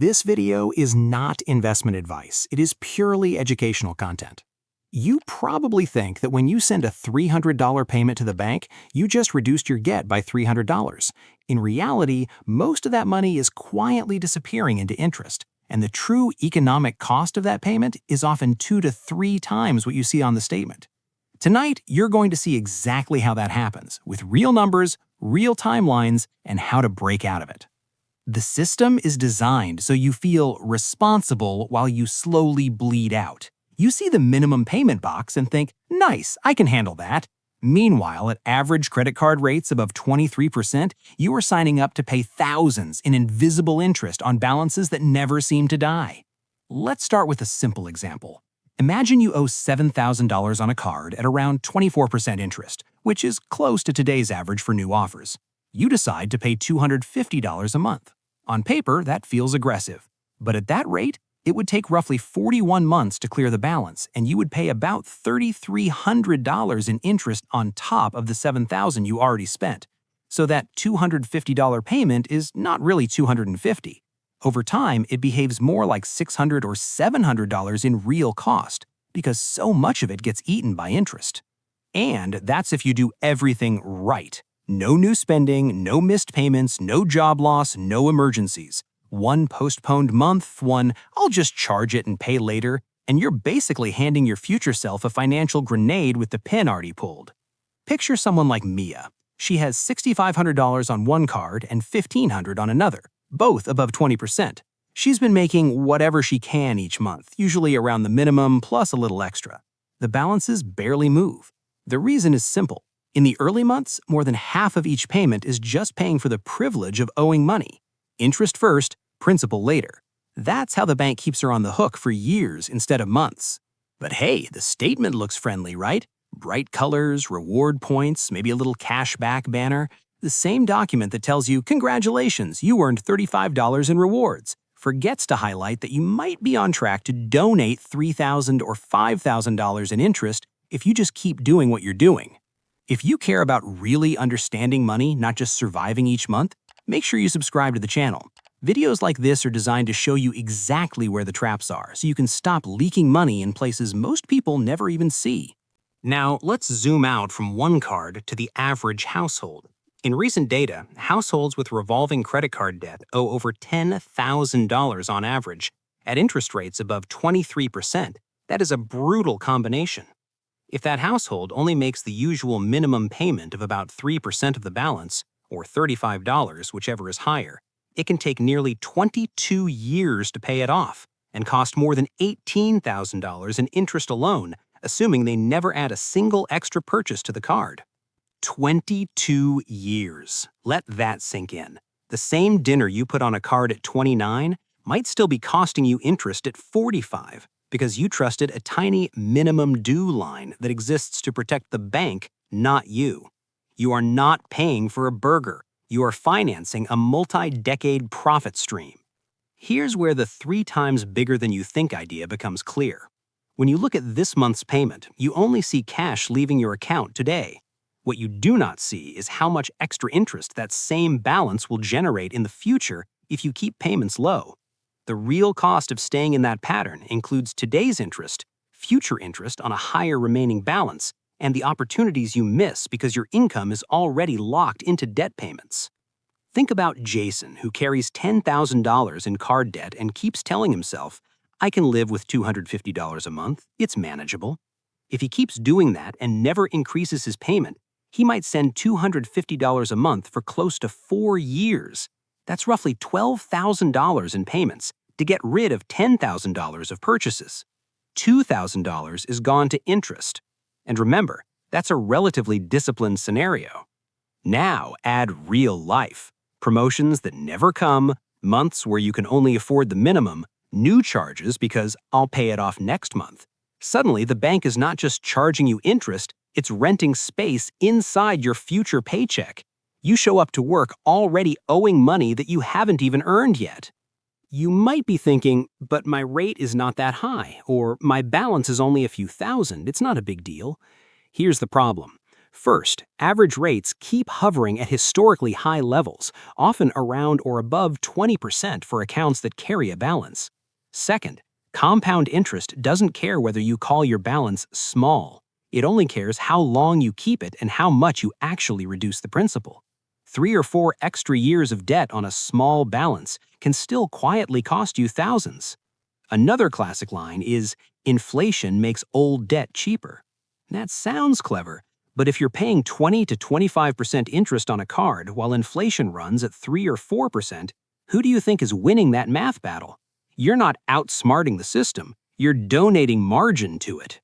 This video is not investment advice. It is purely educational content. You probably think that when you send a $300 payment to the bank, you just reduced your get by $300. In reality, most of that money is quietly disappearing into interest, and the true economic cost of that payment is often 2 to 3 times what you see on the statement. Tonight, you're going to see exactly how that happens, with real numbers, real timelines, and how to break out of it. The system is designed so you feel responsible while you slowly bleed out. You see the minimum payment box and think, nice, I can handle that. Meanwhile, at average credit card rates above 23%, you are signing up to pay thousands in invisible interest on balances that never seem to die. Let's start with a simple example. Imagine you owe $7,000 on a card at around 24% interest, which is close to today's average for new offers. You decide to pay $250 a month. On paper, that feels aggressive. But at that rate, it would take roughly 41 months to clear the balance, and you would pay about $3,300 in interest on top of the $7,000 you already spent. So that $250 payment is not really $250. Over time, it behaves more like $600 or $700 in real cost, because so much of it gets eaten by interest. And that's if you do everything right. No new spending, no missed payments, no job loss, no emergencies. One postponed month, one I'll just charge it and pay later, and you're basically handing your future self a financial grenade with the pin already pulled. Picture someone like Mia. She has $6,500 on one card and $1,500 on another, both above 20%. She's been making whatever she can each month, usually around the minimum plus a little extra. The balances barely move. The reason is simple. In the early months, more than half of each payment is just paying for the privilege of owing money. Interest first, principal later. That's how the bank keeps her on the hook for years instead of months. But hey, the statement looks friendly, right? Bright colors, reward points, maybe a little cash back banner. The same document that tells you, congratulations, you earned $35 in rewards, forgets to highlight that you might be on track to donate $3,000 or $5,000 in interest if you just keep doing what you're doing. If you care about really understanding money, not just surviving each month, make sure you subscribe to the channel. Videos like this are designed to show you exactly where the traps are, so you can stop leaking money in places most people never even see. Now, let's zoom out from one card to the average household. In recent data, households with revolving credit card debt owe over $10,000 on average. At interest rates above 23%, that is a brutal combination. If that household only makes the usual minimum payment of about 3% of the balance, or $35, whichever is higher, it can take nearly 22 years to pay it off and cost more than $18,000 in interest alone, assuming they never add a single extra purchase to the card. 22 years. Let that sink in. The same dinner you put on a card at 29 might still be costing you interest at 45 because you trusted a tiny minimum due line that exists to protect the bank, not you. You are not paying for a burger. You are financing a multi-decade profit stream. Here's where the 3 times bigger than you think idea becomes clear. When you look at this month's payment, you only see cash leaving your account today. What you do not see is how much extra interest that same balance will generate in the future if you keep payments low. The real cost of staying in that pattern includes today's interest, future interest on a higher remaining balance, and the opportunities you miss because your income is already locked into debt payments. Think about Jason, who carries $10,000 in card debt and keeps telling himself, I can live with $250 a month, it's manageable. If he keeps doing that and never increases his payment, he might send $250 a month for close to 4 years. That's roughly $12,000 in payments to get rid of $10,000 of purchases. $2,000 is gone to interest. And remember, that's a relatively disciplined scenario. Now add real life. Promotions that never come, months where you can only afford the minimum, new charges because I'll pay it off next month. Suddenly, the bank is not just charging you interest, it's renting space inside your future paycheck. You show up to work already owing money that you haven't even earned yet. You might be thinking, but my rate is not that high, or my balance is only a few thousand, it's not a big deal. Here's the problem. First, average rates keep hovering at historically high levels, often around or above 20% for accounts that carry a balance. Second, compound interest doesn't care whether you call your balance small. It only cares how long you keep it and how much you actually reduce the principal. 3 or 4 extra years of debt on a small balance can still quietly cost you thousands. Another classic line is, inflation makes old debt cheaper. That sounds clever, but if you're paying 20 to 25% interest on a card while inflation runs at 3 or 4%, who do you think is winning that math battle? You're not outsmarting the system, you're donating margin to it.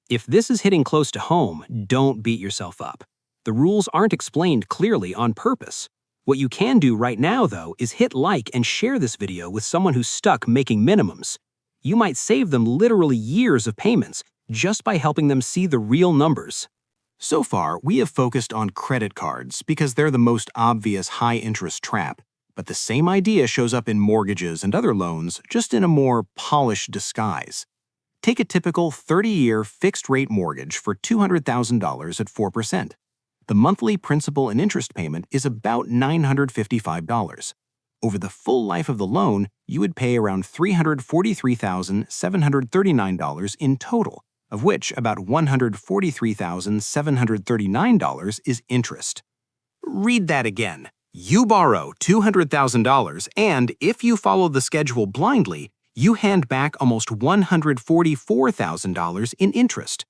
If this is hitting close to home, don't beat yourself up. The rules aren't explained clearly on purpose. What you can do right now, though, is hit like and share this video with someone who's stuck making minimums. You might save them literally years of payments just by helping them see the real numbers. So far, we have focused on credit cards because they're the most obvious high-interest trap, but the same idea shows up in mortgages and other loans, just in a more polished disguise. Take a typical 30-year fixed-rate mortgage for $200,000 at 4%. The monthly principal and interest payment is about $955. Over the full life of the loan, you would pay around $343,739 in total, of which about $143,739 is interest. Read that again. You borrow $200,000 and, if you follow the schedule blindly, you hand back almost $144,000 in interest.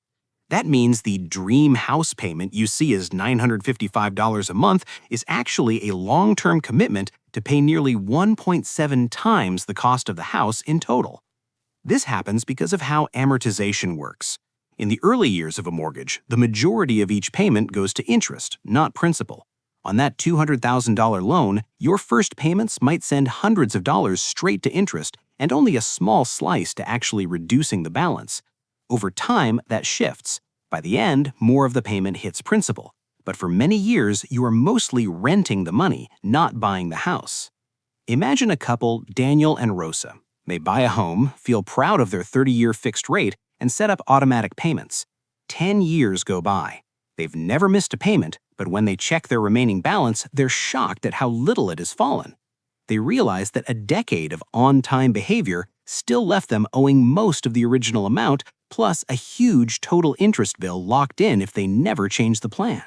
That means the dream house payment you see as $955 a month is actually a long-term commitment to pay nearly 1.7 times the cost of the house in total. This happens because of how amortization works. In the early years of a mortgage, the majority of each payment goes to interest, not principal. On that $200,000 loan, your first payments might send hundreds of dollars straight to interest and only a small slice to actually reducing the balance. Over time, that shifts. By the end, more of the payment hits principal. But for many years, you are mostly renting the money, not buying the house. Imagine a couple, Daniel and Rosa. They buy a home, feel proud of their 30-year fixed rate, and set up automatic payments. 10 years go by. They've never missed a payment, but when they check their remaining balance, they're shocked at how little it has fallen. They realize that a decade of on-time behavior still left them owing most of the original amount, plus a huge total interest bill locked in if they never change the plan.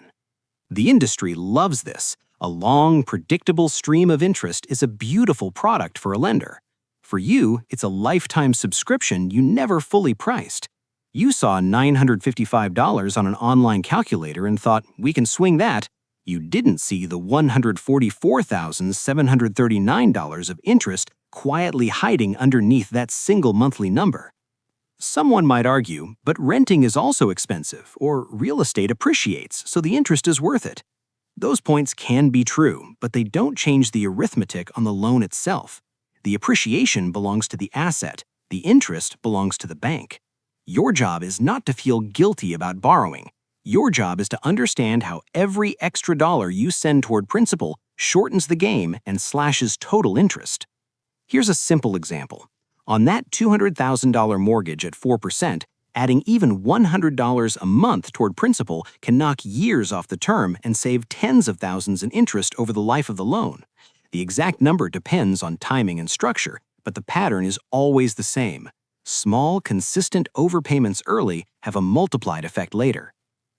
The industry loves this. A long, predictable stream of interest is a beautiful product for a lender. For you, it's a lifetime subscription you never fully priced. You saw $955 on an online calculator and thought, we can swing that. You didn't see the $144,739 of interest quietly hiding underneath that single monthly number. Someone might argue, but renting is also expensive, or real estate appreciates, so the interest is worth it. Those points can be true, but they don't change the arithmetic on the loan itself. The appreciation belongs to the asset, the interest belongs to the bank. Your job is not to feel guilty about borrowing. Your job is to understand how every extra dollar you send toward principal shortens the game and slashes total interest. Here's a simple example. On that $200,000 mortgage at 4%, adding even $100 a month toward principal can knock years off the term and save tens of thousands in interest over the life of the loan. The exact number depends on timing and structure, but the pattern is always the same. Small, consistent overpayments early have a multiplied effect later.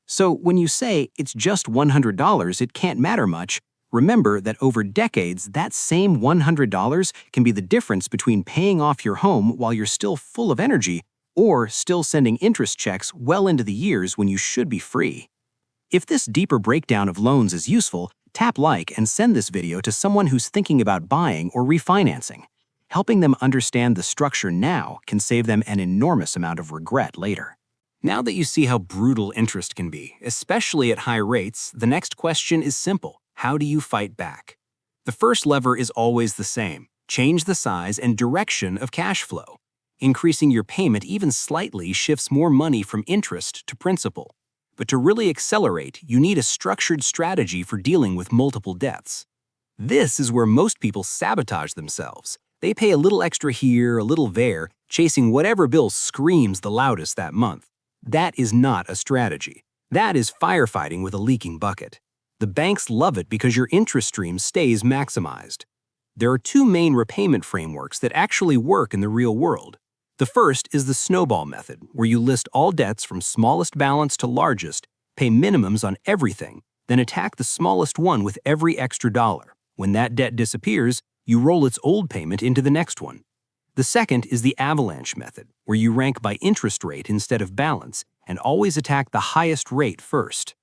So when you say it's just $100, it can't matter much, remember that over decades, that same $100 can be the difference between paying off your home while you're still full of energy or still sending interest checks well into the years when you should be free. If this deeper breakdown of loans is useful, tap like and send this video to someone who's thinking about buying or refinancing. Helping them understand the structure now can save them an enormous amount of regret later. Now that you see how brutal interest can be, especially at high rates, the next question is simple. How do you fight back? The first lever is always the same. Change the size and direction of cash flow. Increasing your payment even slightly shifts more money from interest to principal. But to really accelerate, you need a structured strategy for dealing with multiple debts. This is where most people sabotage themselves. They pay a little extra here, a little there, chasing whatever bill screams the loudest that month. That is not a strategy. That is firefighting with a leaking bucket. The banks love it because your interest stream stays maximized. There are two main repayment frameworks that actually work in the real world. The first is the snowball method, where you list all debts from smallest balance to largest, pay minimums on everything, then attack the smallest one with every extra dollar. When that debt disappears, you roll its old payment into the next one. The second is the avalanche method, where you rank by interest rate instead of balance and always attack the highest rate first.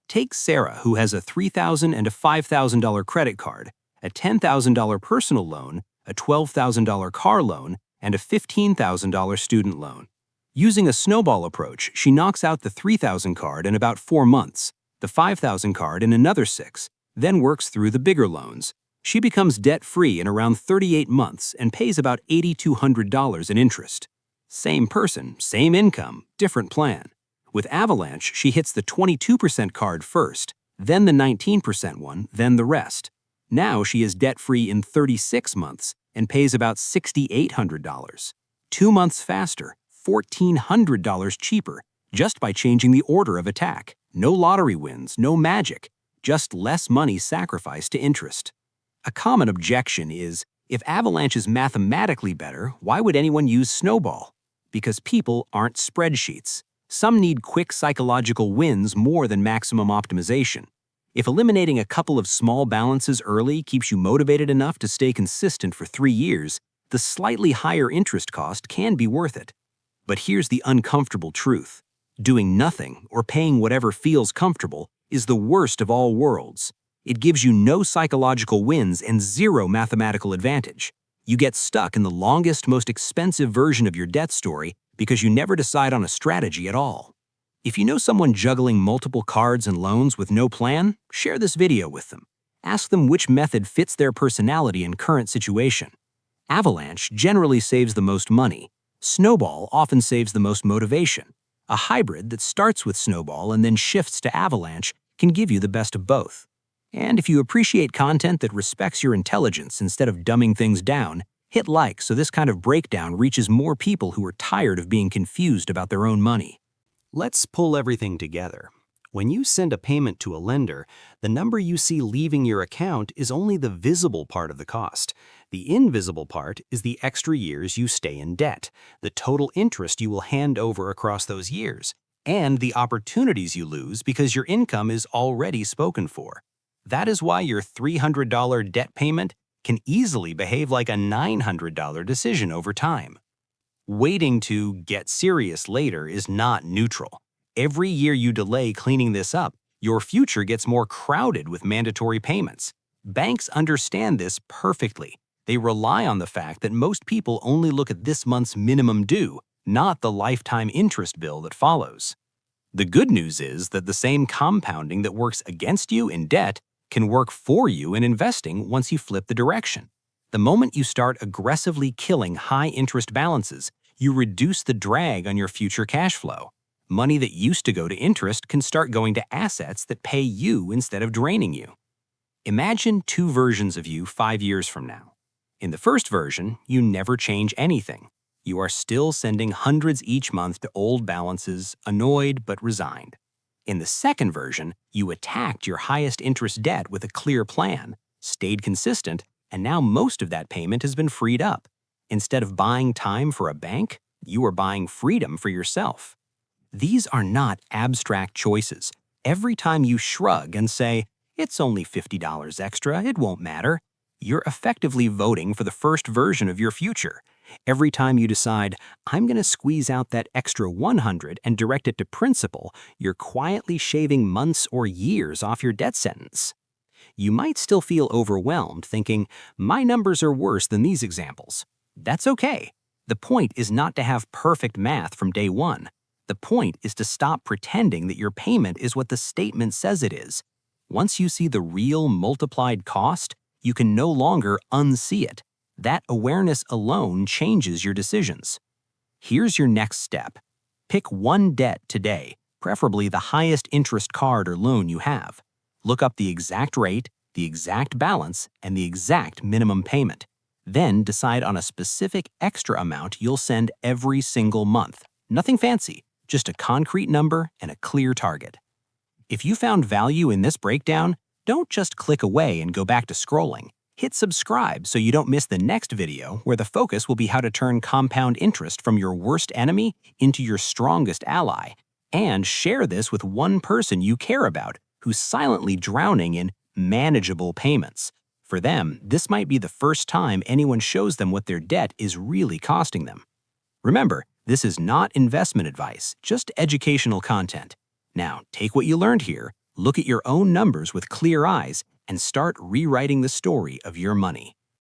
Take Sarah, who has a $3,000 and a $5,000 credit card, a $10,000 personal loan, a $12,000 car loan, and a $15,000 student loan. Using a snowball approach, she knocks out the $3,000 card in about 4 months, the $5,000 card in another 6, then works through the bigger loans. She becomes debt-free in around 38 months and pays about $8,200 in interest. Same person, same income, different plan. With Avalanche, she hits the 22% card first, then the 19% one, then the rest. Now she is debt-free in 36 months and pays about $6,800. 2 months faster, $1,400 cheaper, just by changing the order of attack. No lottery wins, no magic, just less money sacrificed to interest. A common objection is, if Avalanche is mathematically better, why would anyone use Snowball? Because people aren't spreadsheets. Some need quick psychological wins more than maximum optimization. If eliminating a couple of small balances early keeps you motivated enough to stay consistent for 3 years, the slightly higher interest cost can be worth it. But here's the uncomfortable truth. Doing nothing or paying whatever feels comfortable is the worst of all worlds. It gives you no psychological wins and zero mathematical advantage. You get stuck in the longest, most expensive version of your debt story because you never decide on a strategy at all. If you know someone juggling multiple cards and loans with no plan, share this video with them. Ask them which method fits their personality and current situation. Avalanche generally saves the most money. Snowball often saves the most motivation. A hybrid that starts with Snowball and then shifts to Avalanche can give you the best of both. And if you appreciate content that respects your intelligence instead of dumbing things down, hit like so this kind of breakdown reaches more people who are tired of being confused about their own money. Let's pull everything together. When you send a payment to a lender, the number you see leaving your account is only the visible part of the cost. The invisible part is the extra years you stay in debt, the total interest you will hand over across those years, and the opportunities you lose because your income is already spoken for. That is why your $300 debt payment can easily behave like a $900 decision over time. Waiting to get serious later is not neutral. Every year you delay cleaning this up, your future gets more crowded with mandatory payments. Banks understand this perfectly. They rely on the fact that most people only look at this month's minimum due, not the lifetime interest bill that follows. The good news is that the same compounding that works against you in debt can work for you in investing once you flip the direction. The moment you start aggressively killing high-interest balances, you reduce the drag on your future cash flow. Money that used to go to interest can start going to assets that pay you instead of draining you. Imagine 2 versions of you 5 years from now. In the first version, you never change anything. You are still sending hundreds each month to old balances, annoyed but resigned. In the second version, you attacked your highest interest debt with a clear plan, stayed consistent, and now most of that payment has been freed up. Instead of buying time for a bank, you are buying freedom for yourself. These are not abstract choices. Every time you shrug and say, "It's only $50 extra, it won't matter," you're effectively voting for the first version of your future. Every time you decide, "I'm going to squeeze out that extra $100 and direct it to principal," you're quietly shaving months or years off your debt sentence. You might still feel overwhelmed, thinking, "My numbers are worse than these examples." That's okay. The point is not to have perfect math from day one. The point is to stop pretending that your payment is what the statement says it is. Once you see the real multiplied cost, you can no longer unsee it. That awareness alone changes your decisions. Here's your next step. Pick one debt today, preferably the highest interest card or loan you have. Look up the exact rate, the exact balance, and the exact minimum payment. Then decide on a specific extra amount you'll send every single month. Nothing fancy, just a concrete number and a clear target. If you found value in this breakdown, don't just click away and go back to scrolling. Hit subscribe so you don't miss the next video where the focus will be how to turn compound interest from your worst enemy into your strongest ally. And share this with one person you care about who's silently drowning in manageable payments. For them, this might be the first time anyone shows them what their debt is really costing them. Remember, this is not investment advice, just educational content. Now, take what you learned here, look at your own numbers with clear eyes, and start rewriting the story of your money.